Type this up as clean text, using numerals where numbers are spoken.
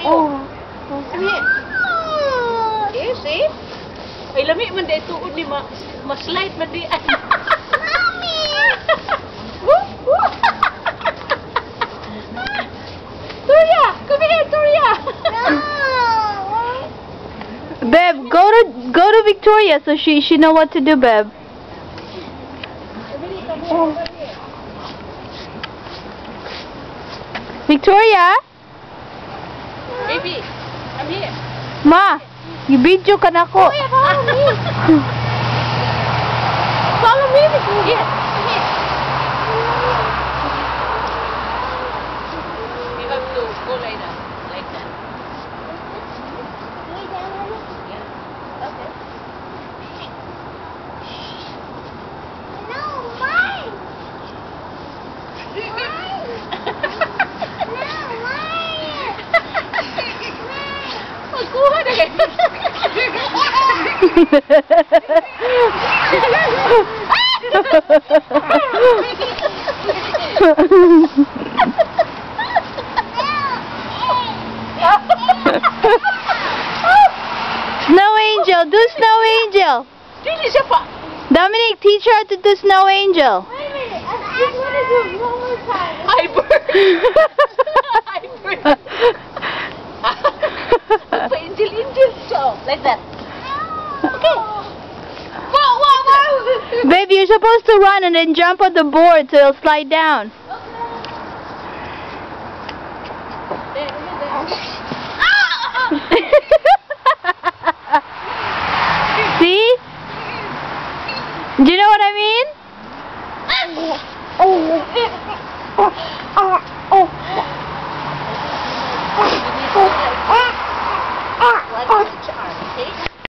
you. Come here. Okay, see? Ay, lami man dahil tuod ni ma-slide man di. Mommy! Turia! Come here, Turia! Babe, go to Victoria so she know what to do, babe. Victoria? Baby, come here. Ma, i-video ka na ko. Follow me. Follow me, Victoria. Come here. You have to go like that. Like that. Yeah. Okay. No, mine! Magkuha na kayo. Snow Angel, do Snow Angel. Dili siya pa. Dominic, teach her how to do Snow Angel. Wait a minute, I just want to do it one more time. Hi, bird. Hi, bird. Pa-angel siya. Like that. Okay. Wow, wow, wow. Baby, you're supposed to run and then jump on the board so it'll slide down. See? Do you know what I mean? Oh.